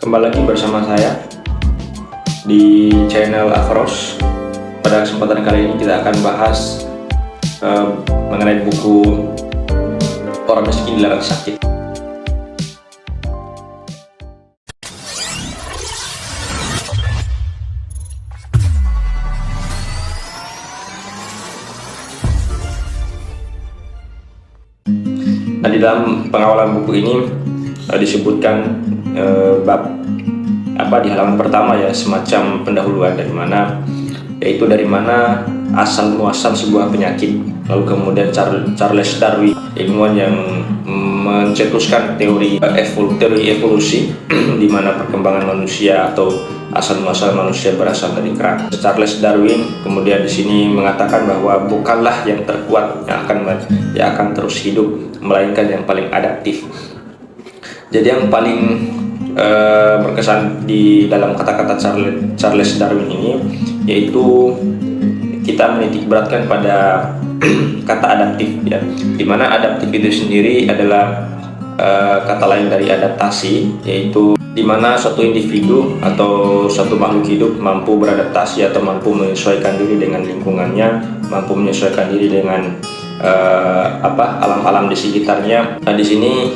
Kembali lagi bersama saya di channel Afros. Pada kesempatan kali ini kita akan bahas mengenai buku Orang Miskin Dilarang Sakit. Nah, di dalam pengawalan buku ini disebutkan bab di halaman pertama ya, semacam pendahuluan yaitu dari mana asal muasal sebuah penyakit. Lalu kemudian Charles Darwin, ilmuwan yang mencetuskan teori evolusi di mana perkembangan manusia atau asal muasal manusia berasal dari kerang. Charles Darwin kemudian di sini mengatakan bahwa bukanlah yang terkuat yang akan terus hidup, melainkan yang paling adaptif. Jadi yang paling berkesan di dalam kata-kata Charles Darwin ini yaitu kita menitik beratkan pada kata adaptif ya, dimana adaptif itu sendiri adalah kata lain dari adaptasi, yaitu dimana suatu individu atau suatu makhluk hidup mampu beradaptasi atau mampu menyesuaikan diri dengan lingkungannya, mampu menyesuaikan diri dengan alam-alam di sekitarnya. Nah, di sini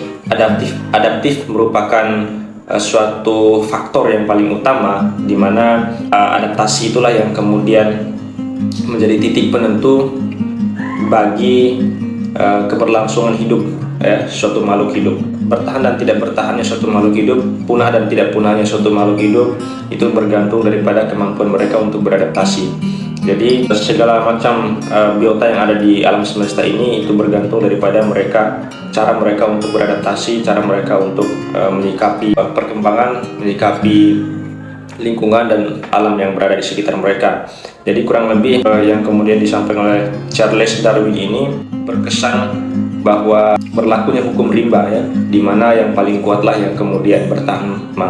adaptif merupakan suatu faktor yang paling utama, di mana adaptasi itulah yang kemudian menjadi titik penentu bagi keberlangsungan hidup ya, suatu makhluk hidup. Bertahan dan tidak bertahannya suatu makhluk hidup, punah dan tidak punahnya suatu makhluk hidup, itu bergantung daripada kemampuan mereka untuk beradaptasi. Jadi segala macam biota yang ada di alam semesta ini itu bergantung daripada cara mereka untuk beradaptasi, cara mereka untuk menyikapi perkembangan, menyikapi lingkungan dan alam yang berada di sekitar mereka. Jadi kurang lebih yang kemudian disampaikan oleh Charles Darwin ini berkesan bahwa berlakunya hukum rimba ya, di mana yang paling kuatlah yang kemudian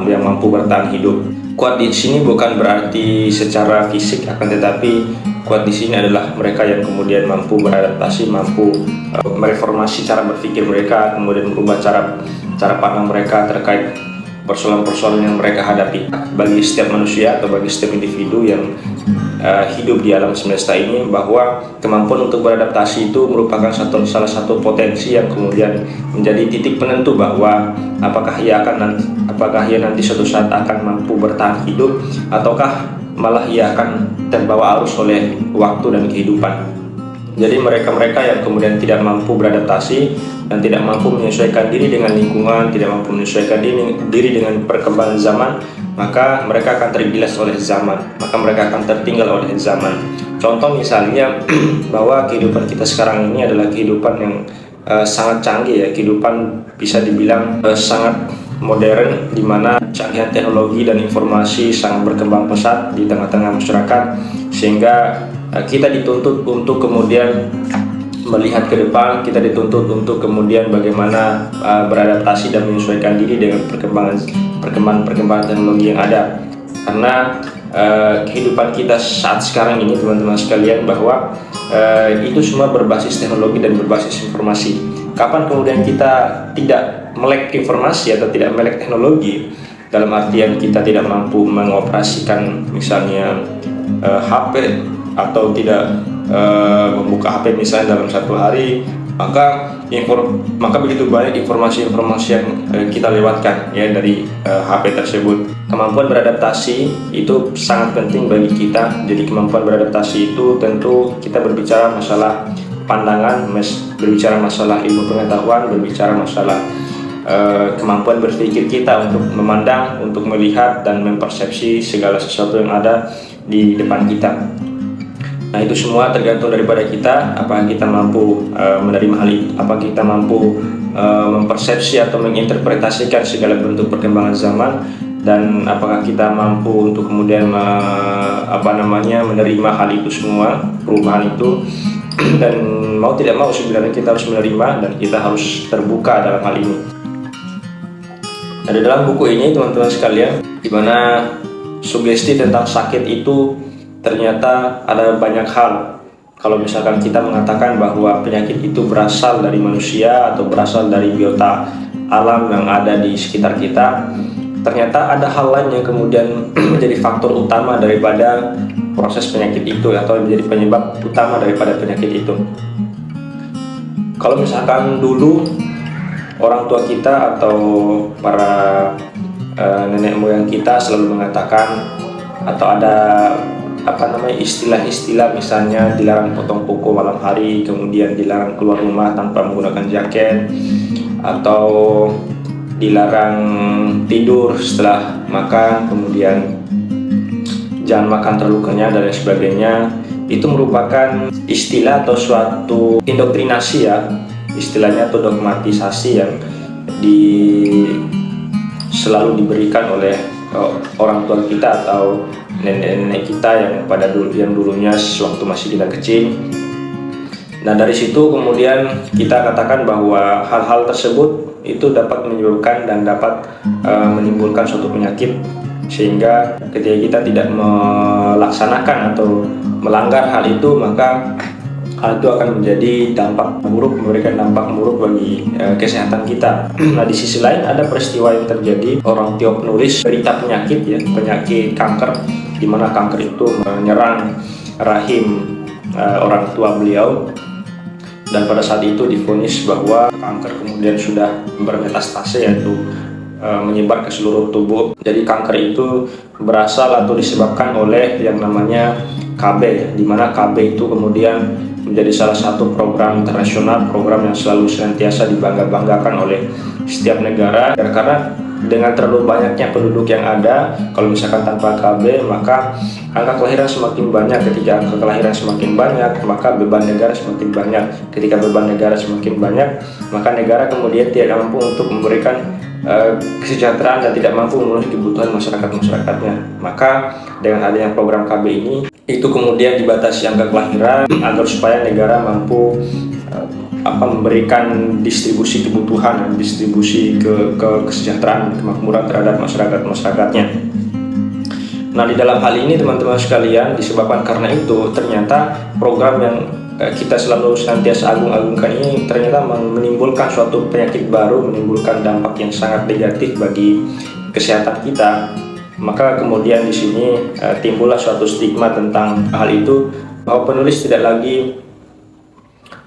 yang mampu bertahan hidup. Kuat di sini bukan berarti secara fisik, akan tetapi kuat di sini adalah mereka yang kemudian mampu beradaptasi, mampu mereformasi cara berpikir mereka, kemudian merubah cara pandang mereka terkait persoalan-persoalan yang mereka hadapi. Bagi setiap manusia atau bagi setiap individu yang hidup di alam semesta ini, bahwa kemampuan untuk beradaptasi itu merupakan salah satu potensi yang kemudian menjadi titik penentu bahwa apakah ia nanti suatu saat akan mampu bertahan hidup, ataukah malah ia akan terbawa arus oleh waktu dan kehidupan. Jadi mereka yang kemudian tidak mampu beradaptasi dan tidak mampu menyesuaikan diri dengan lingkungan, tidak mampu menyesuaikan diri dengan perkembangan zaman, maka mereka akan tergilas oleh zaman, maka mereka akan tertinggal oleh zaman. Contoh misalnya bahwa kehidupan kita sekarang ini adalah kehidupan yang sangat canggih ya, kehidupan bisa dibilang sangat modern, di mana canggihan teknologi dan informasi sangat berkembang pesat di tengah-tengah masyarakat, sehingga kita dituntut untuk kemudian melihat ke depan, kita dituntut untuk kemudian bagaimana beradaptasi dan menyesuaikan diri dengan perkembangan teknologi yang ada. Karena kehidupan kita saat sekarang ini, teman-teman sekalian, bahwa itu semua berbasis teknologi dan berbasis informasi. Kapan kemudian kita tidak melek informasi atau tidak melek teknologi, dalam artian kita tidak mampu mengoperasikan misalnya HP atau tidak membuka HP misalnya dalam satu hari, maka begitu banyak informasi-informasi yang kita lewatkan ya dari HP tersebut. Kemampuan beradaptasi itu sangat penting bagi kita. Jadi kemampuan beradaptasi itu tentu kita berbicara masalah pandangan, berbicara masalah ilmu pengetahuan, berbicara masalah kemampuan berpikir kita untuk memandang, untuk melihat dan mempersepsi segala sesuatu yang ada di depan kita. Nah, itu semua tergantung daripada kita, apakah kita mampu menerima hal itu, apakah kita mampu mempersepsi atau menginterpretasikan segala bentuk perkembangan zaman, dan apakah kita mampu untuk kemudian menerima hal itu semua, perubahan itu. Dan mau tidak mau sebenarnya kita harus menerima dan kita harus terbuka dalam hal ini. Ada dalam buku ini, teman-teman sekalian, di mana sugesti tentang sakit itu ternyata ada banyak hal. Kalau misalkan kita mengatakan bahwa penyakit itu berasal dari manusia atau berasal dari biota alam yang ada di sekitar kita, ternyata ada hal lain yang kemudian menjadi faktor utama daripada proses penyakit itu, atau menjadi penyebab utama daripada penyakit itu. Kalau misalkan dulu orang tua kita atau para nenek moyang kita selalu mengatakan, atau ada istilah-istilah, misalnya dilarang potong kuku malam hari, kemudian dilarang keluar rumah tanpa menggunakan jaket, atau dilarang tidur setelah makan, kemudian jangan makan terlalu kenyang dan lain sebagainya. Itu merupakan istilah atau suatu indoktrinasi ya, istilahnya, atau dogmatisasi yang selalu diberikan oleh orang tua kita atau nenek-nenek kita yang dulunya sewaktu masih kita kecil. Nah, dari situ kemudian kita katakan bahwa hal-hal tersebut itu dapat menyebabkan dan dapat menimbulkan suatu penyakit, sehingga ketika kita tidak melaksanakan atau melanggar hal itu, maka hal itu akan menjadi memberikan dampak buruk bagi kesehatan kita. Nah, di sisi lain ada peristiwa yang terjadi. Orang Tiongkok menulis berita penyakit penyakit kanker, di mana kanker itu menyerang rahim orang tua beliau, dan pada saat itu divonis bahwa kanker kemudian sudah bermetastase, yaitu menyebar ke seluruh tubuh. Jadi kanker itu berasal atau disebabkan oleh yang namanya KB, di mana KB itu kemudian menjadi salah satu program internasional, program yang selalu senantiasa dibangga-banggakan oleh setiap negara, karena dengan terlalu banyaknya penduduk yang ada, kalau misalkan tanpa KB, maka angka kelahiran semakin banyak. Ketika angka kelahiran semakin banyak, maka beban negara semakin banyak. Ketika beban negara semakin banyak, maka negara kemudian tidak mampu untuk memberikan kesejahteraan dan tidak mampu memenuhi kebutuhan masyarakatnya. Maka dengan adanya program KB ini, itu kemudian dibatasi angka kelahiran agar supaya negara mampu memberikan distribusi kebutuhan, distribusi kesejahteraan, kemakmuran terhadap masyarakatnya. Nah, di dalam hal ini teman-teman sekalian, disebabkan karena itu ternyata program yang kita selalu senantiasa agung-agungkan ini ternyata menimbulkan suatu penyakit baru, menimbulkan dampak yang sangat negatif bagi kesehatan kita. Maka kemudian di sini timbullah suatu stigma tentang hal itu, bahwa penulis tidak lagi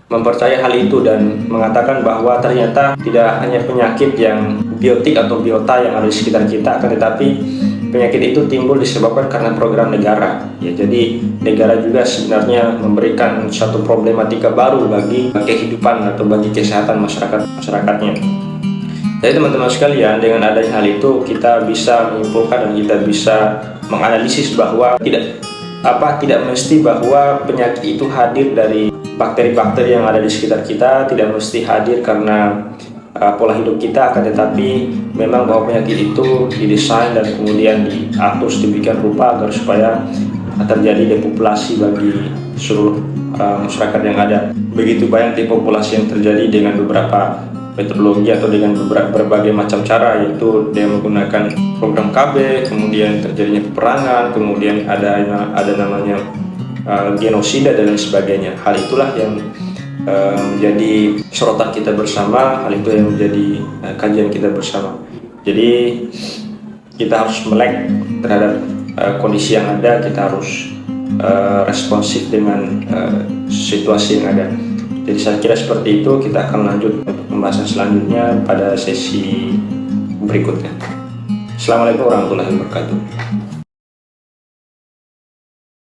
mempercayai hal itu dan mengatakan bahwa ternyata tidak hanya penyakit yang biotik atau biota yang ada di sekitar kita, akan tetapi penyakit itu timbul disebabkan karena program negara. Ya, jadi negara juga sebenarnya memberikan satu problematika baru bagi kehidupan atau bagi kesehatan masyarakatnya. Jadi teman-teman sekalian, dengan adanya hal itu kita bisa menyimpulkan dan kita bisa menganalisis bahwa tidak mesti bahwa penyakit itu hadir dari bakteri-bakteri yang ada di sekitar kita, tidak mesti hadir karena pola hidup kita, akan tetapi memang bahwa penyakit itu didesain dan kemudian diatur sedemikian rupa agar supaya terjadi depopulasi bagi seluruh masyarakat yang ada. Begitu banyak depopulasi yang terjadi dengan beberapa metodologi atau dengan berbagai macam cara, yaitu dengan menggunakan program KB, kemudian terjadinya peperangan, kemudian ada namanya genosida dan lain sebagainya. Hal itulah yang menjadi sorotan kita bersama, hal itu yang menjadi kajian kita bersama. Jadi kita harus melek terhadap kondisi yang ada, kita harus responsif dengan situasi yang ada. Jadi saya kira seperti itu. Kita akan lanjut untuk pembahasan selanjutnya pada sesi berikutnya. Assalamualaikum warahmatullahi wabarakatuh.